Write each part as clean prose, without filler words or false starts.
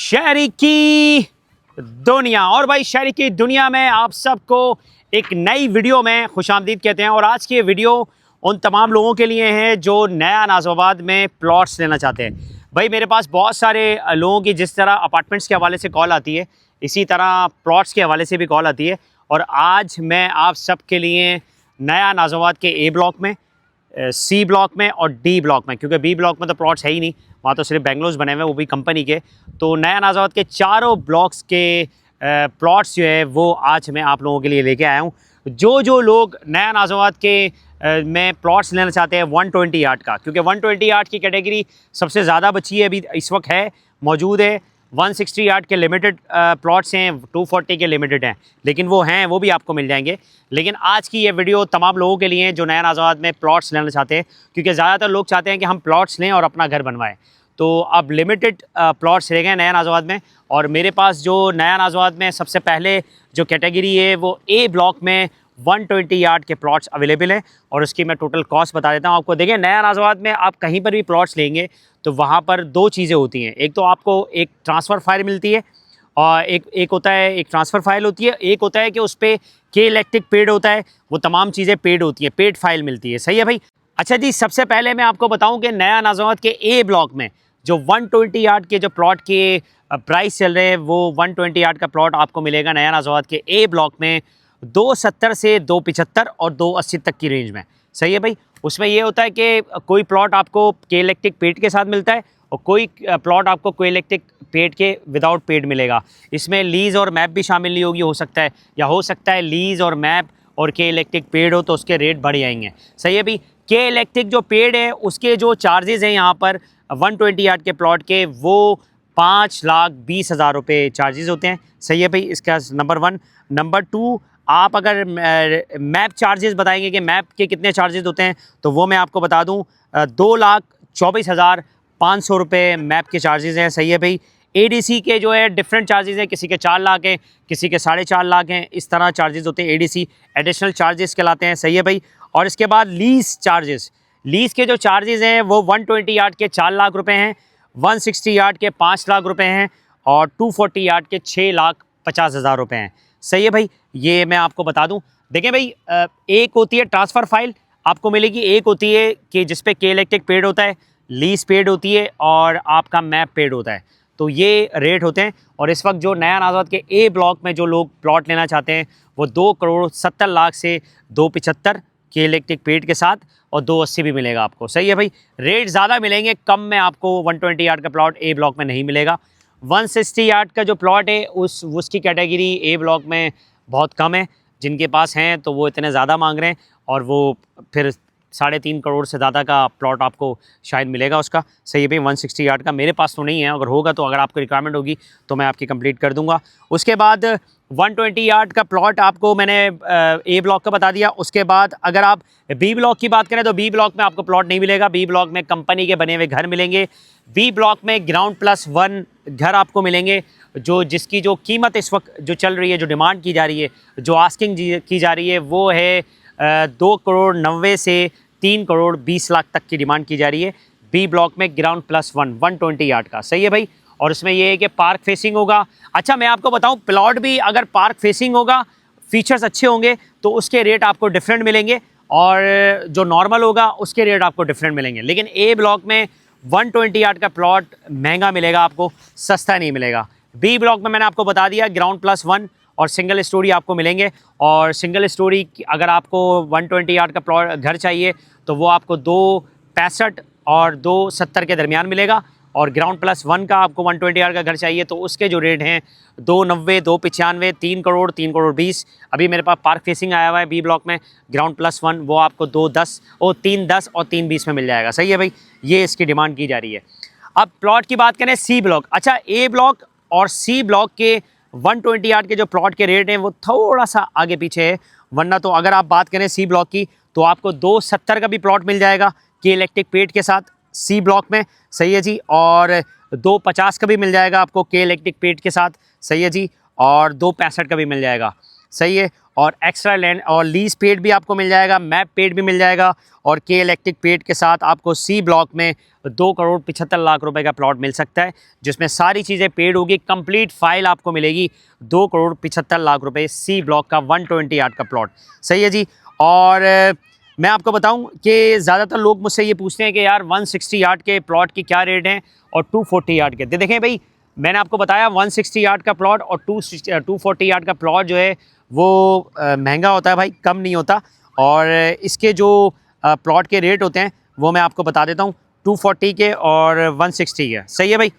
शहरी की दुनिया। और भाई शहरी की दुनिया में आप सबको एक नई वीडियो में खुशामदीद कहते हैं। और आज की ये वीडियो उन तमाम लोगों के लिए है जो नया नाज़िमाबाद में प्लॉट्स लेना चाहते हैं। भाई मेरे पास बहुत सारे लोगों की जिस तरह अपार्टमेंट्स के हवाले से कॉल आती है, इसी तरह प्लॉट्स के हवाले से भी कॉल आती है। और आज मैं आप सब के लिए नया नाज़िमाबाद के ए ब्लॉक में, सी ब्लॉक में और डी ब्लॉक में, क्योंकि बी ब्लॉक में तो प्लॉट्स है ही नहीं, वहाँ तो सिर्फ बेंगलोज बने हुए हैं, वो भी कंपनी के। तो नया नाज़िमाबाद के चारों ब्लॉक्स के प्लॉट्स जो है वो आज मैं आप लोगों के लिए लेके आया हूँ। जो लोग नया नाज़िमाबाद के में प्लॉट्स लेना चाहते हैं 120 यार्ड का, क्योंकि 120 यार्ड की कैटेगरी सबसे ज़्यादा बची है अभी इस वक्त, है मौजूद है। 160 यार्ड के लिमिटेड प्लॉट्स हैं, 240 के लिमिटेड हैं, लेकिन वो हैं, वो भी आपको मिल जाएंगे। लेकिन आज की ये वीडियो तमाम लोगों के लिए है जो नया नाज़िमाबाद में प्लॉट्स लेना चाहते हैं, क्योंकि ज़्यादातर लोग चाहते हैं कि हम प्लॉट्स लें और अपना घर बनवाएं। तो अब लिमिटेड प्लॉट्स रह गए नया नाज़िमाबाद में। और मेरे पास जो नया नाज़िमाबाद में सबसे पहले जो कैटेगरी है वो ए ब्लॉक में 120 यार्ड के प्लॉट्स अवेलेबल हैं। और उसकी मैं टोटल कॉस्ट बता देता हूँ आपको। देखिए, नया नाज़िमाबाद में आप कहीं पर भी प्लॉट्स लेंगे तो वहाँ पर दो चीज़ें होती हैं। एक तो आपको एक ट्रांसफ़र फाइल मिलती है, और एक होता है, एक ट्रांसफ़र फाइल होती है, एक होता है कि उस पर के इलेक्ट्रिक पेड होता है, वो तमाम चीज़ें पेड होती हैं, पेड फाइल मिलती है। सही है भाई। अच्छा जी, सबसे पहले मैं आपको बताऊँ कि नया नाज़िमाबाद के ए ब्लॉक में जो 120 यार्ड के जो प्लॉट के प्राइस चल रहे हैं, वो 120 यार्ड का प्लॉट आपको मिलेगा नया नाज़िमाबाद के ए ब्लॉक में 270 से 275 और 280 तक की रेंज में। सही है भाई। उसमें ये होता है कि कोई प्लॉट आपको के इलेक्ट्रिक पेड के साथ मिलता है और कोई प्लॉट आपको कोई इलेक्ट्रिक पेड के विदाउट पेड मिलेगा। इसमें लीज़ और मैप भी शामिल नहीं होगी, हो सकता है, या हो सकता है लीज़ और मैप और के इलेक्ट्रिक पेड हो तो उसके रेट बढ़ जाएंगे। सही है भाई। के इलेक्ट्रिक जो पेड है उसके जो चार्जेज़ हैं यहाँ पर 120 यार्ड के प्लॉट के, वो 5,20,000 रुपये चार्जेज़ होते हैं। सही है भाई। इसका नंबर 1। नंबर 2, आप अगर मैप चार्जेस बताएंगे कि मैप के कितने चार्जेस होते हैं, तो वो मैं आपको बता दूं 2,24,500 रुपये मैप के चार्जेस हैं। सही है भाई। एडीसी के जो है डिफरेंट चार्जेस हैं, किसी के 4 लाख हैं, किसी के 4.5 लाख हैं, इस तरह चार्जेस होते हैं। एडीसी एडिशनल चार्जेस कहलाते हैं। सही है भाई। और इसके बाद लीज़ चार्जेस, लीज़ के जो चार्जेस हैं वो 120 यार्ड के 4 लाख रुपये हैं, 160 यार्ड के 5 लाख रुपये हैं और 240 यार्ड के 6,50,000 रुपये हैं। सही है भाई। ये मैं आपको बता दूं। देखें भाई, एक होती है ट्रांसफ़र फाइल आपको मिलेगी, एक होती है कि जिस पे के इलेक्ट्रिक पेड होता है, लीज़ पेड होती है और आपका मैप पेड होता है। तो ये रेट होते हैं। और इस वक्त जो नया नाज़िमाबाद के ए ब्लॉक में जो लोग प्लॉट लेना चाहते हैं वो 2,70,00,000 से 2,75 के इलेक्ट्रिक पेड के साथ और 280 भी मिलेगा आपको। सही है भाई। रेट ज़्यादा मिलेंगे, कम में आपको 120 यार्ड का प्लॉट ए ब्लॉक में नहीं मिलेगा। 160 यार्ड का जो प्लॉट है उसकी कैटेगरी ए ब्लॉक में बहुत कम है। जिनके पास हैं तो वो इतने ज़्यादा मांग रहे हैं, और वो फिर 3.5 करोड़ से ज़्यादा का प्लॉट आपको शायद मिलेगा उसका। सही है भाई। 160 यार्ड का मेरे पास तो नहीं है, अगर होगा तो, अगर आपको रिक्वायरमेंट होगी तो मैं आपकी कंप्लीट कर दूंगा। उसके बाद 120 यार्ड का प्लॉट आपको मैंने ए ब्लॉक का बता दिया। उसके बाद अगर आप बी ब्लॉक की बात करें तो बी ब्लॉक में आपको प्लॉट नहीं मिलेगा। बी ब्लॉक में कंपनी के बने हुए घर मिलेंगे। बी ब्लॉक में ग्राउंड+1 घर आपको मिलेंगे, जिसकी जो कीमत इस वक्त जो चल रही है, जो डिमांड की जा रही है, जो आस्किंग की जा रही है, वो है 2,90,00,000 से 3,20,00,000 तक की डिमांड की जा रही है बी ब्लॉक में ग्राउंड+1 120 यार्ड का। सही है भाई। और इसमें ये है कि पार्क फेसिंग होगा। अच्छा, मैं आपको बताऊं, प्लॉट भी अगर पार्क फेसिंग होगा, फीचर्स अच्छे होंगे तो उसके रेट आपको डिफरेंट मिलेंगे, और जो नॉर्मल होगा उसके रेट आपको डिफरेंट मिलेंगे। लेकिन ए ब्लॉक में 120 यार्ड का प्लॉट महंगा मिलेगा आपको, सस्ता नहीं मिलेगा। बी ब्लॉक में मैंने आपको बता दिया ग्राउंड+1 और सिंगल स्टोरी आपको मिलेंगे। और सिंगल स्टोरी अगर आपको 120 यार्ड का प्लॉट घर चाहिए तो वो आपको 265 और 270 के दरमियान मिलेगा। और ग्राउंड+1 का आपको 120 यार्ड का घर चाहिए तो उसके जो रेट हैं 290, 295, 3 करोड़, 3 करोड़ 20। अभी मेरे पास पार्क फेसिंग आया हुआ है बी ब्लॉक में ग्राउंड+1, वो आपको 210 और 310 और 320 में मिल जाएगा। सही है भाई। ये इसकी डिमांड की जा रही है। अब प्लॉट की बात करें सी ब्लॉक। अच्छा, ए ब्लॉक और सी ब्लॉक के 120 यार्ड के जो प्लॉट के रेट हैं वो थोड़ा सा आगे पीछे है, वरना तो अगर आप बात करें सी ब्लॉक की तो आपको 270 का भी प्लॉट मिल जाएगा कि इलेक्ट्रिक पेड के साथ सी ब्लॉक में। सही है जी। और 250 का भी मिल जाएगा आपको के इलेक्ट्रिक पेड के साथ। सही है जी। और 265 का भी मिल जाएगा। सही है। और एक्स्ट्रा लैंड और लीज पेड भी आपको मिल जाएगा, मैप पेड भी मिल जाएगा, और के इलेक्ट्रिक पेड के साथ आपको सी ब्लॉक में 2,75,00,000 रुपए का प्लॉट मिल सकता है, जिसमें सारी चीज़ें पेड होगी। कंप्लीट फाइल आपको मिलेगी 2,75,00,000 रुपए सी ब्लॉक का 120 यार्ड का प्लॉट। सही है जी। और मैं आपको बताऊं कि ज़्यादातर लोग मुझसे ये पूछते हैं कि यार 160 यार्ड के प्लॉट की क्या रेट है और 240 यार्ड के। देखें भाई, मैंने आपको बताया 160 यार्ड का प्लॉट और 240 यार्ड का प्लॉट जो है वो महंगा होता है भाई, कम नहीं होता। और इसके जो प्लॉट के रेट होते हैं वो मैं आपको बता देता हूँ, 240 के और 160 के। सही है भाई।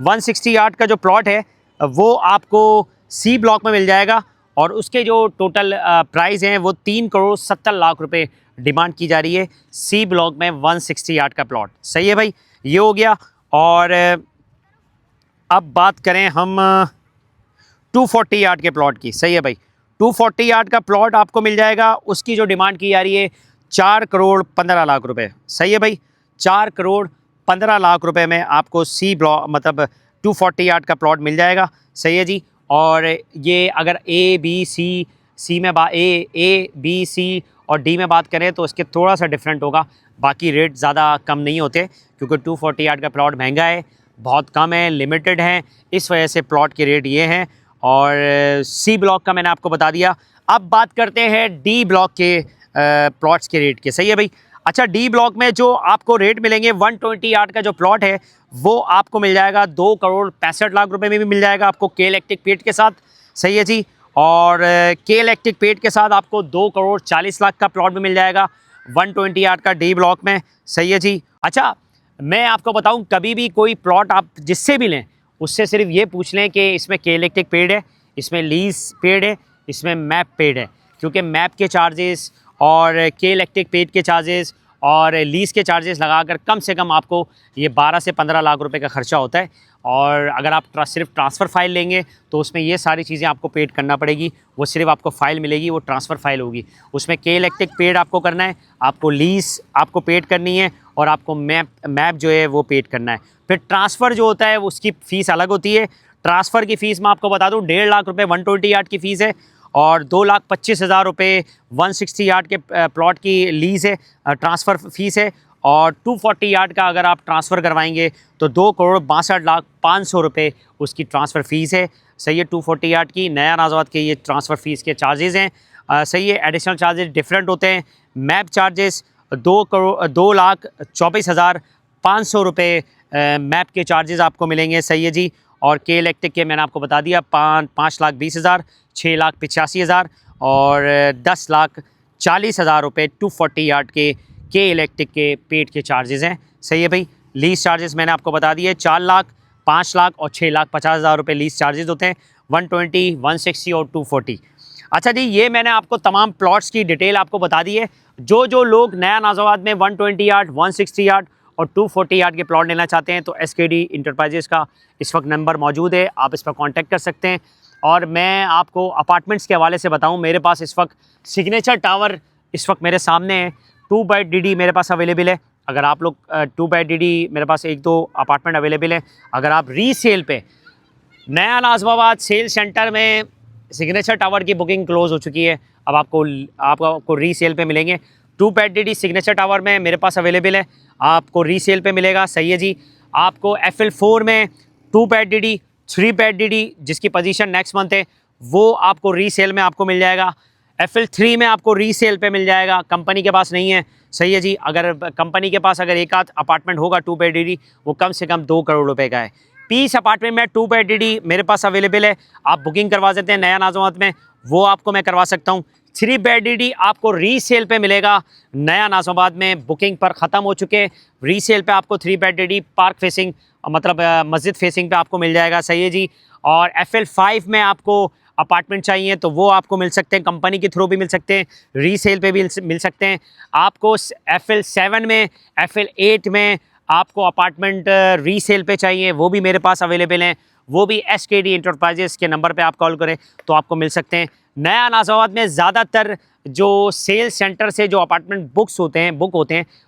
160 यार्ड का जो प्लॉट है वो आपको सी ब्लॉक में मिल जाएगा, और उसके जो टोटल प्राइस हैं वो 3,70,00,000 रुपए डिमांड की जा रही है सी ब्लॉक में 160 यार्ड का प्लॉट। सही है भाई, ये हो गया। और अब बात करें हम 240 यार्ड के प्लॉट की। सही है भाई, 240 यार्ड का प्लॉट आपको मिल जाएगा, उसकी जो डिमांड की जा रही है 4,15,00,000 रुपए। सही है भाई, 4,15,00,000 रुपए में आपको सी ब्लॉक मतलब 240 यार्ड का प्लॉट मिल जाएगा। सही है जी। और ये अगर ए बी सी में ए बी सी और डी में बात करें तो इसके थोड़ा सा डिफरेंट होगा, बाकी रेट ज़्यादा कम नहीं होते, क्योंकि 240 यार्ड का प्लॉट महंगा है, बहुत कम है, लिमिटेड है, इस वजह से प्लॉट के रेट ये हैं। और सी ब्लॉक का मैंने आपको बता दिया। अब बात करते हैं डी ब्लॉक के प्लॉट्स के रेट के। सही है भाई। अच्छा, डी ब्लॉक में जो आपको रेट मिलेंगे 120 यार्ड का जो प्लॉट है वो आपको मिल जाएगा 2,65,00,000 रुपए में भी मिल जाएगा आपको के इलेक्ट्रिक पेड के साथ। सही है जी। और के इलेक्ट्रिक पेड के साथ आपको 2,40,00,000 का प्लॉट भी मिल जाएगा 120 यार्ड का डी ब्लॉक में। सही है जी। अच्छा, मैं आपको बताऊं, कभी भी कोई प्लॉट आप जिससे भी लें उससे सिर्फ ये पूछ लें कि इसमें के इलेक्ट्रिक पेड है, इसमें लीज पेड है, इसमें मैप पेड है, क्योंकि मैप के चार्जेस और के इलेक्ट्रिक पेड के चार्जेस और लीज़ के चार्जेस लगाकर कम से कम आपको ये 12 से 15 लाख रुपए का खर्चा होता है। और अगर आप सिर्फ ट्रांसफ़र फ़ाइल लेंगे तो उसमें ये सारी चीज़ें आपको पेड करना पड़ेगी। वो सिर्फ आपको फ़ाइल मिलेगी, वो ट्रांसफ़र फ़ाइल होगी, उसमें के इलेक्ट्रिक पेड आपको करना है, आपको लीज़ आपको पेड करनी है, और आपको मैप जो है वो पेड करना है। फिर ट्रांसफ़र जो होता है उसकी फ़ीस अलग होती है। ट्रांसफ़र की फ़ीस मैं आपको बता दूँ 1.5 लाख रुपये 120 यार्ड की फ़ीस है, और 2,25,000 रुपये 160 यार्ड के प्लॉट की लीज़ है, ट्रांसफ़र फ़ीस है। और 240 यार्ड का अगर आप ट्रांसफ़र करवाएंगे तो 2,62,05,00,000 रुपये उसकी ट्रांसफ़र फ़ीस है। सही है, 240 यार्ड की नया नाज़ाबाद के ये ट्रांसफ़र फ़ीस के चार्जेस हैं। सही है, एडिशनल चार्जेस डिफरेंट होते हैं। मैप चार्जेस 2,24,500 रुपये मैप के चार्जेस आपको मिलेंगे। सही है जी। और के इलेक्ट्रिक के मैंने आपको बता दिया 5,20,000, 6,85,000 और 10,40,000 रुपये 240 यार्ड के इलेक्ट्रिक के पेड के चार्जेस हैं। सही है भाई। लीज़ चार्जेस मैंने आपको बता दिए 4 लाख, 5 लाख और 6,50,000 रुपये लीज़ चार्जेस होते हैं 120, 160 और 240। अच्छा जी, ये मैंने आपको तमाम प्लॉट्स की डिटेल आपको बता दी है। जो लोग नया नाज़ाबाद में 120 यार्ड, 160 यार्ड और 240 यार्ड के प्लॉट लेना चाहते हैं तो SKD इंटरप्राइजेज़ का इस वक्त नंबर मौजूद है, आप इस पर कांटेक्ट कर सकते हैं। और मैं आपको अपार्टमेंट्स के हवाले से बताऊं, मेरे पास इस वक्त सिग्नेचर टावर इस वक्त मेरे सामने है, 2x DD मेरे पास अवेलेबल है। अगर आप लोग 2x DD मेरे पास 1-2 अपार्टमेंट अवेलेबल है। अगर आप रीसेल पे नया नाज़िमाबाद सेल सेंटर में सिग्नेचर टावर की बुकिंग क्लोज़ हो चुकी है, अब आपको रीसेल पे मिलेंगे। 2x DD सिग्नेचर टावर में मेरे पास अवेलेबल है, आपको रीसेल पे मिलेगा। सही है जी। आपको FL4 में 2x DD, 3x DD जिसकी पोजीशन नेक्स्ट मंथ है वो आपको रीसेल में आपको मिल जाएगा। FL3 में आपको रीसेल पे मिल जाएगा, कंपनी के पास नहीं है। सही है जी। अगर कंपनी के पास अगर एक आध अपार्टमेंट होगा 2x DD, वो कम से कम 2 करोड़ रुपए का है। पीस अपार्टमेंट में 2x DD मेरे पास अवेलेबल है, आप बुकिंग करवा सकते हैं नया नाज़िमाबाद में, वो आपको मैं करवा सकता हूँ। 3x DD आपको रीसेल पे मिलेगा, नया नाज़िमाबाद में बुकिंग पर ख़त्म हो चुके, रीसेल पे आपको 3x DD पार्क फेसिंग मतलब मस्जिद फेसिंग पे आपको मिल जाएगा। सही है जी। और FL5 में आपको अपार्टमेंट चाहिए तो वो आपको मिल सकते हैं, कंपनी के थ्रू भी मिल सकते हैं, रीसेल पे भी मिल सकते हैं। आपको FL7 में, FL8 में आपको अपार्टमेंट रीसेल पे चाहिए, वो भी मेरे पास अवेलेबल हैं, वो भी SKD इंटरप्राइजेज़ के नंबर पे आप कॉल करें तो आपको मिल सकते हैं। नया नाज़िमाबाद में ज़्यादातर जो सेल सेंटर से जो अपार्टमेंट बुक होते हैं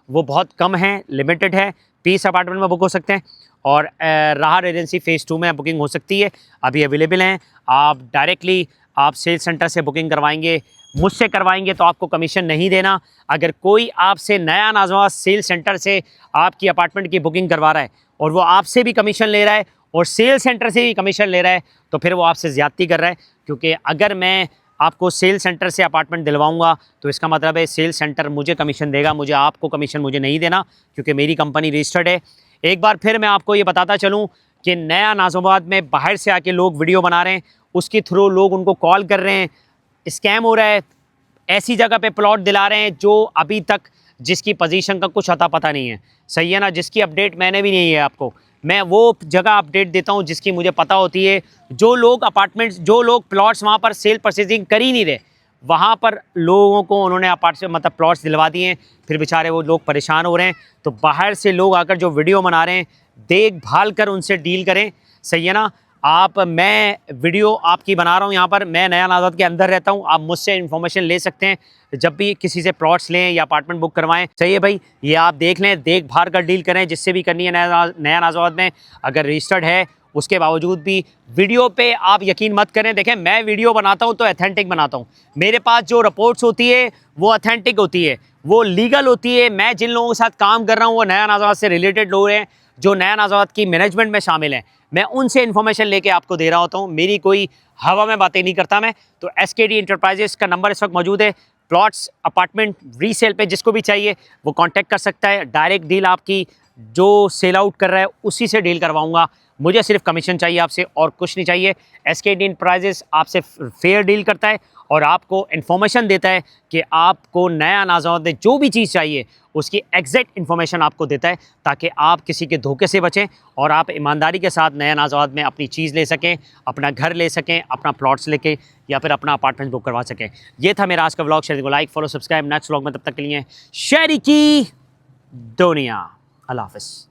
वो बहुत कम हैं, लिमिटेड है। पीस अपार्टमेंट में बुक हो सकते हैं, और राहर एजेंसी फ़ेज़ 2 में बुकिंग हो सकती है, अभी अवेलेबल हैं। आप डायरेक्टली आप सेल्स सेंटर से बुकिंग करवाएंगे, मुझसे करवाएंगे तो आपको कमीशन नहीं देना। अगर कोई आपसे नया नौजवान सेल्स सेंटर से आपकी अपार्टमेंट की बुकिंग करवा रहा है और वो आपसे भी कमीशन ले रहा है और सेल्स सेंटर से भी कमीशन ले रहा है, तो फिर वो आपसे ज़्यादती कर रहा है। क्योंकि अगर मैं आपको सेल्स सेंटर से अपार्टमेंट दिलवाऊंगा तो इसका मतलब है सेल्स सेंटर मुझे कमीशन देगा, मुझे आपको कमीशन मुझे नहीं देना, क्योंकि मेरी कंपनी रजिस्टर्ड है। एक बार फिर मैं आपको ये बताता चलूँ कि नया नाज़िमाबाद में बाहर से आके लोग वीडियो बना रहे हैं, उसके थ्रू लोग उनको कॉल कर रहे हैं, स्कैम हो रहा है, ऐसी जगह पे प्लॉट दिला रहे हैं जो अभी तक जिसकी पोजीशन का कुछ अता पता नहीं है, सही है ना, जिसकी अपडेट मैंने भी नहीं है आपको। मैं वो जगह अपडेट देता हूँ जिसकी मुझे पता होती है। जो लोग अपार्टमेंट्स, जो लोग प्लॉट्स वहाँ पर सेल परचेजिंग कर ही नहीं रहे, वहाँ पर लोगों को उन्होंने अपार्टमेंट मतलब प्लॉट्स दिलवा दिए हैं, फिर बेचारे वो लोग परेशान हो रहे हैं। तो बाहर से लोग आकर जो वीडियो बना रहे हैं, देखभाल कर उनसे डील करें, सही है ना। मैं वीडियो आपकी बना रहा हूँ यहाँ पर, मैं नया नाज़ाद के अंदर रहता हूँ, आप मुझसे इन्फॉर्मेशन ले सकते हैं जब भी किसी से प्लॉट्स लें या अपार्टमेंट बुक करवाएं, सही है भाई। ये आप देख लें, देखभाल कर डील करें, जिससे भी करनी है नया नाज़ाद में। अगर रजिस्टर्ड है उसके बावजूद भी वीडियो पे आप यकीन मत करें। देखें, मैं वीडियो बनाता हूँ तो ऑथेंटिक बनाता हूँ, मेरे पास जो रिपोर्ट्स होती है वो ऑथेंटिक होती है, वो लीगल होती है। मैं जिन लोगों के साथ काम कर रहा हूँ वो नया नाज़ाद से रिलेटेड लोग हैं, जो नया नाज़ाद की मैनेजमेंट में शामिल हैं, मैं उनसे इन्फॉर्मेशन लेके आपको दे रहा होता हूँ। मेरी कोई हवा में बातें नहीं करता मैं। तो SKD इंटरप्राइजेस का नंबर इस वक्त मौजूद है। प्लॉट्स अपार्टमेंट रीसेल पे जिसको भी चाहिए वो कांटेक्ट कर सकता है। डायरेक्ट डील आपकी जो सेल आउट कर रहा है उसी से डील करवाऊंगा, मुझे सिर्फ कमीशन चाहिए आपसे और कुछ नहीं चाहिए। SKD इंटरप्राइजेस आपसे फेयर डील करता है और आपको इन्फॉर्मेशन देता है कि आपको नया नाज़ाद में जो भी चीज़ चाहिए उसकी एग्जैक्ट इन्फॉर्मेशन आपको देता है, ताकि आप किसी के धोखे से बचें और आप ईमानदारी के साथ नया नाज़ाद में अपनी चीज़ ले सकें, अपना घर ले सकें, अपना प्लॉट्स लेके या फिर अपना अपार्टमेंट बुक करवा सकें। ये था मेरा आज का व्लॉग। शेयर को like, follow, subscribe. Next vlog में तब तक के लिए शेयर की दुनिया। अल्लाह हाफ़िज़।